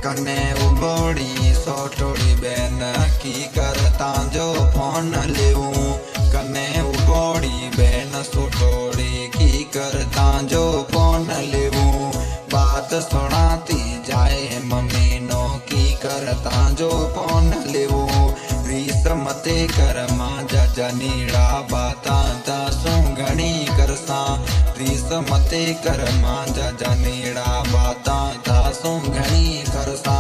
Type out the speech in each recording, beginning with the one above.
कने उबोड़ी सोटोड़ी बैन की करता जो फोन लेऊं। कने उबोड़ी बैन सोटोड़ी की करता जो फोन लेऊं। बात सुनाती जाए मम्मी नो की करता जो फोन लेऊं। रीस मते कर मांजा जनीड़ा बाता तासू घणी करसा। रीस मते कर मांजा जनीड़ा बाता तासू घणी करसा।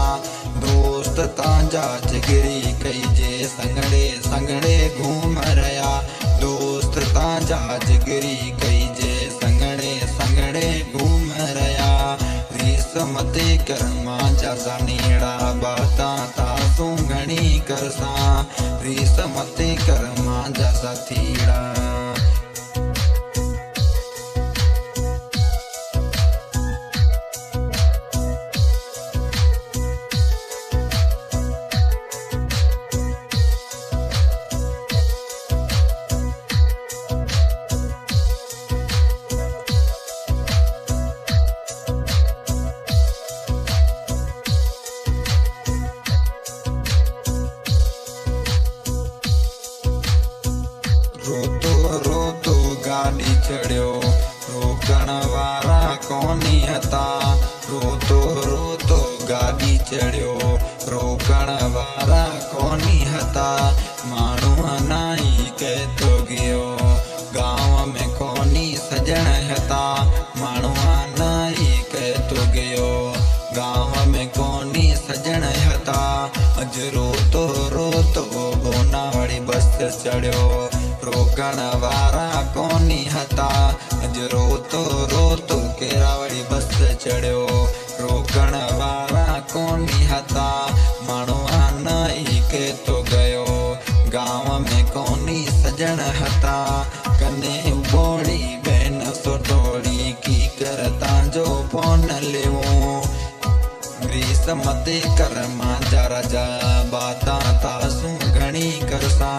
दोस्त तांजा जिगरी कई जे संगड़े संगड़े घूम रहा। दोस्त तांजा जिगरी कई जे संगड़े संगड़े घूम रहा। रीस मते कर मांजा जनीड़ा बाता तासू घणी करसा। रीस मते कर मांजा साथीड़ा। रोतो रोतो गाड़ी चढ़ियो रोकण वारा कोनी हता। रोतो रोतो गाड़ी चढ़ियो रोकण वारा कोनी हता। माण्हू नाई कहतो गयो गांव में कोनी सजण हता। माण्हू नाई कहतो गयो गांव में कोनी सजण हता। अज रोतो रोतो बोनावड़ी बस चढ़ियो रोकण वारा कोनी हता। अज रोतो रोतो केरावड़ी बस चढ़ियो रोकण वारा कोनी हता। माण्हू नाई कहतो गयो गांव में कोनी सजण हता। कने उबोड़ी बैन सोटोड़ी की करता जो फोन लेऊं। रीस मते कर मांजा राजा बाता तासू घणी करसा।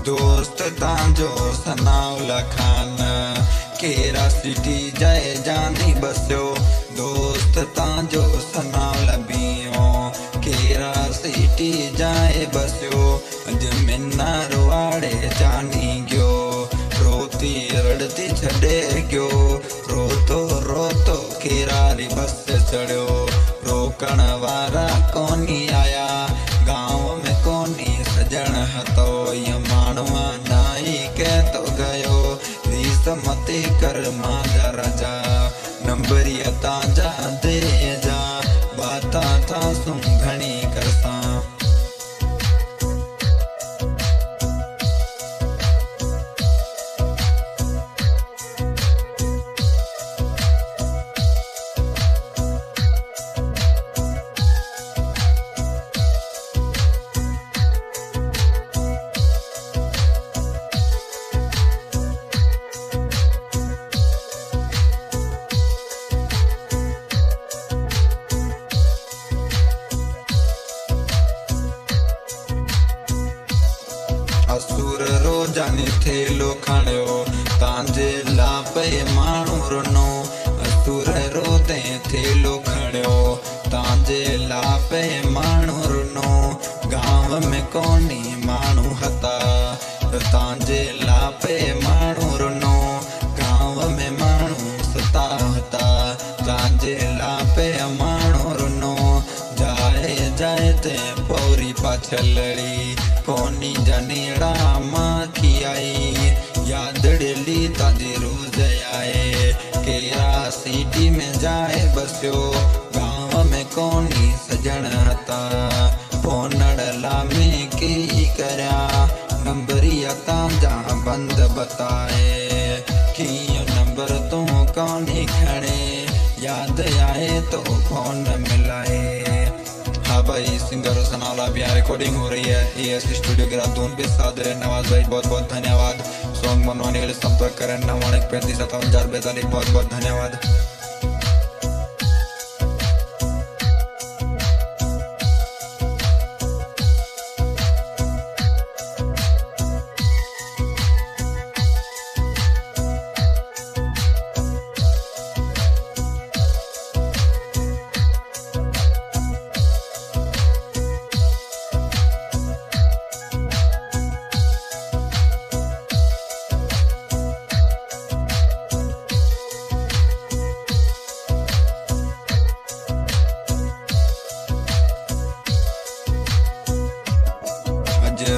दोस्त तांजो सनाउल्ला खान केरा सिटी जाए जानी बस्यो। दोस्त तांजो सनाउल्ला बियो केरा सिटी जाए बस्यो। अज मिनार वाड़े जानी गयो रोती रड़ती छड़े गयो। रोतो रोतो केरारी बस चढ़ियो रोकण वारा कोनी आया। गांव में कोनी सजण हतो ये माण्हू नाई कहतो गयो। रीस मते कर मांजा राजा नंबरिया तांजा दे जा बाता तासू घणी करसा। असुर रोजानी थेलो खणियो तांजे लापे माण्हू रुनो। असुर रोते थेलो खणियो तांजे लापे माण्हू रुनो। गांव में कोनी माण्हू हता तांजे लापे माण्हू रुनो। गांव में माण्हू सता हता तांजे लापे माण्हू रुनो। जाए जाए ते पौरी पाछलड़ी कोनी जनीड़ा मां की आई। यादड़ली ताजी रोज आए केरा सिटी में जाए बस्यो। गांव में कोनी सजण हता फोनड़ला में की करया। नंबरिया तांजा बंद बताए कि नंबर तू कोनी खणे। याद आए तो फोन मिलाए। हाँ भाई, सिंगर सनाला भी रिकॉर्डिंग हो रही है ES स्टूडियो देहरादून पे। साथ रहे नवाज भाई, बहुत बहुत धन्यवाद। सॉन्ग बनवाने के लिए संपर्क करें 91355742। बहुत बहुत धन्यवाद।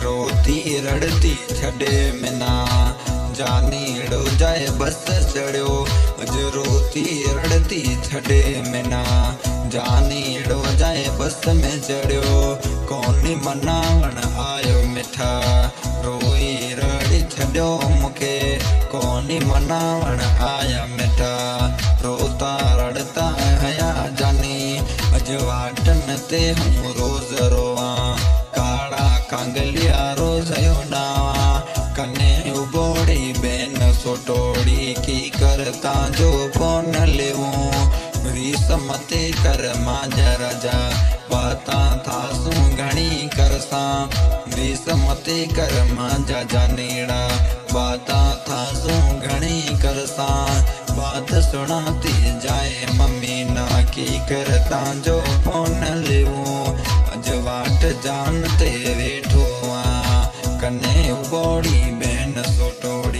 रोती रड़ती छड़े मिना जानीड़ो जाए बस चढ़ो। अज रोती रड़ती छड़े मिना जानीड़ो जाए बस में चढ़ो। कौनी मनावण आयो मिठा रोई रड़ी छड़ो मुखे। कौनी मनावण आया मिठा रोता रड़ता हया जानी। अज वाटन ते हूँ रोज रोवा काड़ा कांगलिया रोज डावा। कने उबोड़ी बेन सोटोड़ी की करता जो फोन लेवूं। रीसमते कर मांजा राजा बाता था सू घणी करसा। रीसमते कर मांजा जानेड़ा बाता था सू घणी करसा। बात सुनाती जाए मम्मी ना की करता जो फोन लेवूं। अज वाट जानते वेठो आ कने उबोड़ी बेन सोटोड़ी।